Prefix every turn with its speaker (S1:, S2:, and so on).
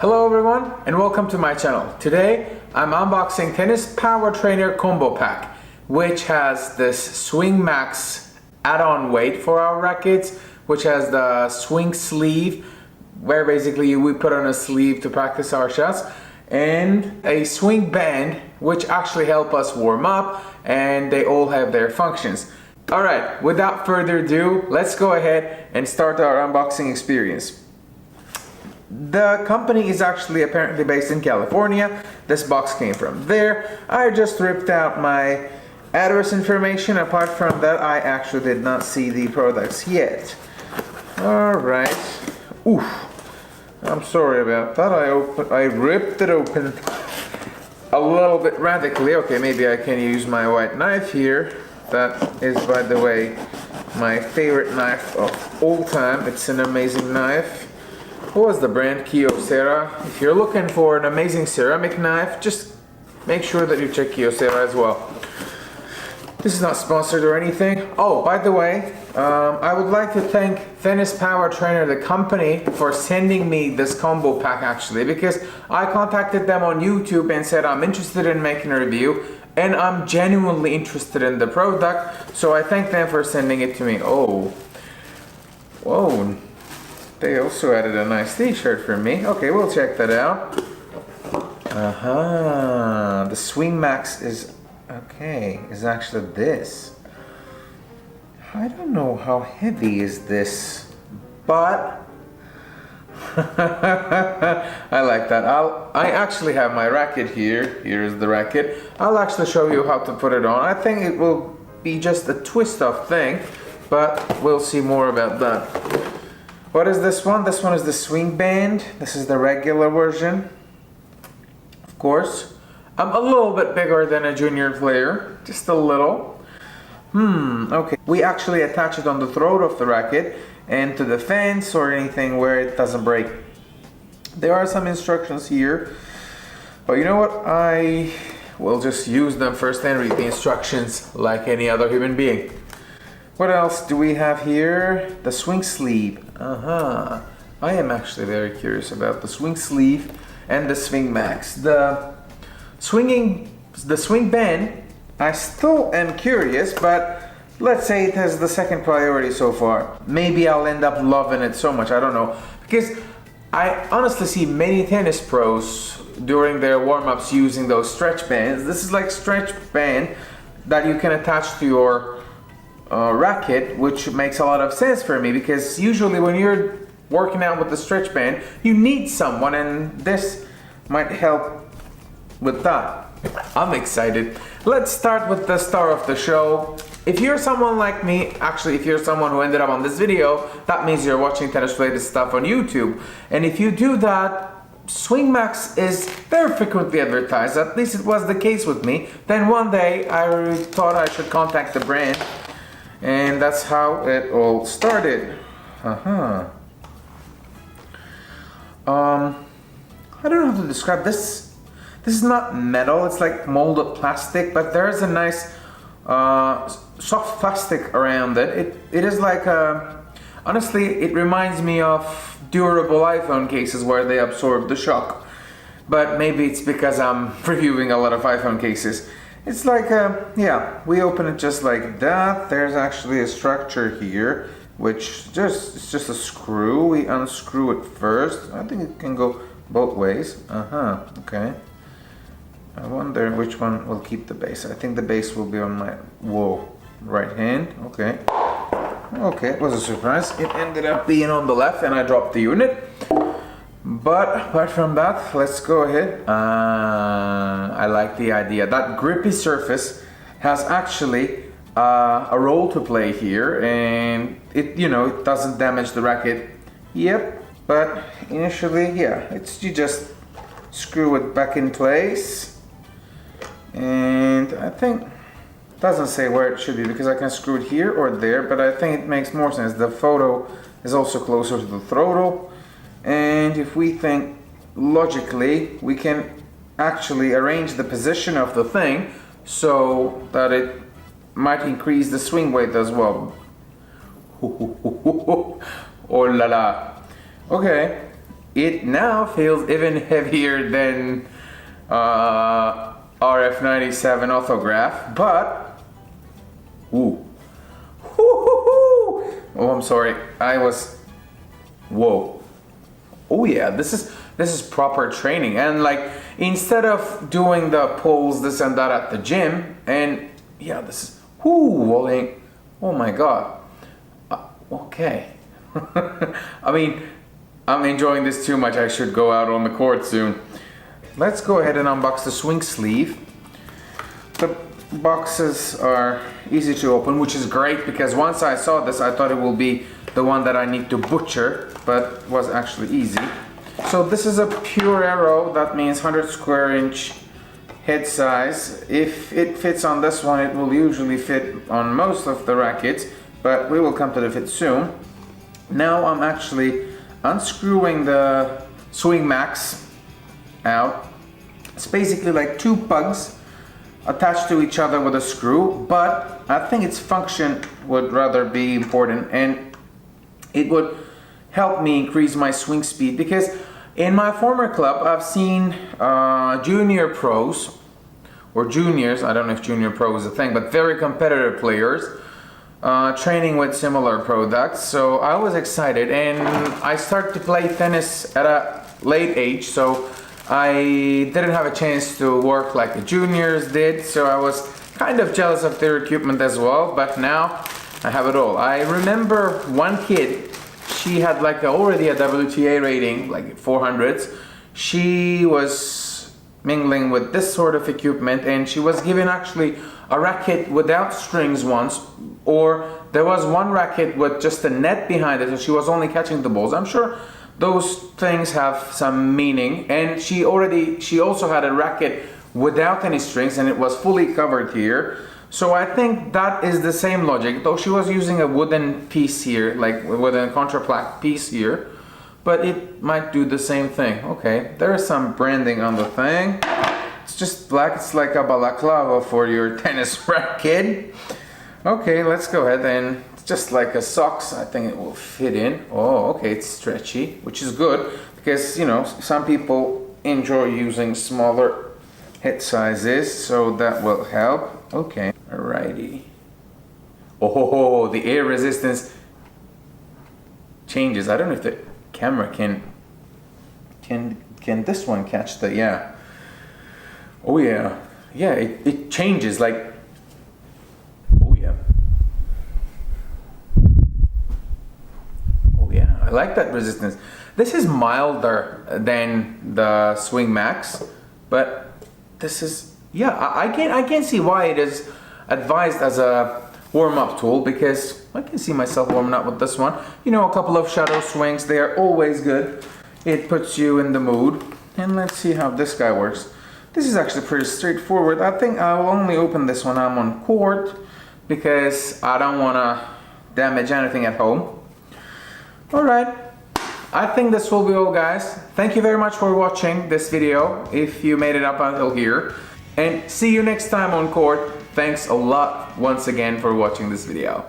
S1: Hello everyone and welcome to my channel. Today I'm unboxing Tennis Power Trainer Combo Pack, which has this Swing Max add-on weight for our rackets, which has the swing sleeve where basically we put on a sleeve to practice our shots, and a swing band which actually help us warm up, and they all have their functions. Alright, without further ado, let's go ahead and start our unboxing experience. The company is actually apparently based in California. This box came from there. I just ripped out my address information. Apart from that, I actually did not see the products yet. Alright. Oof. I'm sorry about that. I ripped it open a little bit radically. Okay, maybe I can use my white knife here. That is, by the way, my favorite knife of all time. It's an amazing knife. What was the brand? Kyocera. If you're looking for an amazing ceramic knife, just make sure that you check Kyocera as well. This is not sponsored or anything. Oh, by the way, I would like to thank Tennis Power Trainer, the company, for sending me this combo pack actually, because I contacted them on YouTube and said I'm interested in making a review and I'm genuinely interested in the product, so I thank them for sending it to me. Oh, whoa. They also added a nice t-shirt for me. Okay, we'll check that out. The Swing Max is actually this. I don't know how heavy is this, but I like that. I actually have my racket here. Here's the racket. I'll actually show you how to put it on. I think it will be just a twist-off thing, but we'll see more about that. What is this one? This one is the swing band. This is the regular version. Of course, I'm a little bit bigger than a junior player, just a little. Okay. We actually attach it on the throat of the racket and to the fence or anything where it doesn't break. There are some instructions here, but you know what? I will just use them first and read the instructions like any other human being. What else do we have here? The swing sleeve. I am actually very curious about the swing sleeve and the Swing Max. The swing band, I still am curious, but let's say it has the second priority so far. Maybe I'll end up loving it so much, I don't know. Because I honestly see many tennis pros during their warm-ups using those stretch bands. This is like stretch band that you can attach to your racket, which makes a lot of sense for me, because usually when you're working out with the stretch band, you need someone, and this might help with that. I'm excited. Let's start with the star of the show. If you're someone like me, actually if you're someone who ended up on this video, that means you're watching tennis related stuff on YouTube. And if you do that, Swing Max is very frequently advertised, at least it was the case with me. Then one day I thought I should contact the brand, and that's how it all started. I don't know how to describe this. This is not metal, it's like molded plastic, but there's a nice soft plastic around it. It is like honestly, it reminds me of durable iPhone cases where they absorb the shock. But maybe it's because I'm reviewing a lot of iPhone cases. It's like, yeah, we open it just like that. There's actually a structure here, which it's just a screw. We unscrew it first. I think it can go both ways. Okay. I wonder which one will keep the base. I think the base will be on my, right hand. Okay. Okay, it was a surprise. It ended up being on the left and I dropped the unit. But apart from that, let's go ahead. I like the idea. That grippy surface has actually a role to play here, and it doesn't damage the racket. Yep, but initially, yeah, you just screw it back in place, and I think it doesn't say where it should be because I can screw it here or there, but I think it makes more sense. The photo is also closer to the throttle. And if we think logically, we can actually arrange the position of the thing so that it might increase the swing weight as well. Oh la la. Okay, it now feels even heavier than RF97 Orthograph, but ooh. Oh, I'm sorry. Whoa. Oh yeah, this is proper training. And like, instead of doing the pulls, this and that at the gym, and yeah, this is rolling. Oh my God. Okay. I mean, I'm enjoying this too much. I should go out on the court soon. Let's go ahead and unbox the swing sleeve. The boxes are easy to open, which is great because once I saw this, I thought it will be the one that I need to butcher, but it was actually easy. So this is a pure aero, that means 100 square inch head size. If it fits on this one, it will usually fit on most of the rackets, but we will come to the fit soon. Now I'm actually unscrewing the swing max out. It's basically like two pugs attached to each other with a screw, but I think its function would rather be important, and it would help me increase my swing speed, because in my former club I've seen junior pros or juniors, I don't know if junior pro is a thing, but very competitive players training with similar products. So I was excited, and I started to play tennis at a late age, so I didn't have a chance to work like the juniors did, so I was kind of jealous of their equipment as well, but now I have it all. I remember one kid, she had like already a WTA rating, like 400s. She was mingling with this sort of equipment, and she was given actually a racket without strings once, or there was one racket with just a net behind it, and she was only catching the balls. I'm sure those things have some meaning, and she also had a racket without any strings, and it was fully covered here. So I think that is the same logic, though she was using a wooden piece here, like wooden contraplaque piece here, but it might do the same thing. Okay, there is some branding on the thing. It's just black, it's like a balaclava for your tennis racket. Okay, let's go ahead, and just like a socks, I think it will fit in. Oh, okay, it's stretchy, which is good because, you know, some people enjoy using smaller head sizes, so that will help. Okay, alrighty. Oh, the air resistance changes. I don't know if the camera can this one catch the, yeah. Oh yeah, yeah, it changes like. I like that resistance. This is milder than the Swing Max, but this is, yeah, I can see why it is advised as a warm-up tool, because I can see myself warming up with this one. You know, a couple of shadow swings, they are always good. It puts you in the mood. And let's see how this guy works. This is actually pretty straightforward. I think I will only open this when I'm on court, because I don't want to damage anything at home. Alright, I think this will be all, guys. Thank you very much for watching this video, if you made it up until here. And see you next time on court. Thanks a lot once again for watching this video.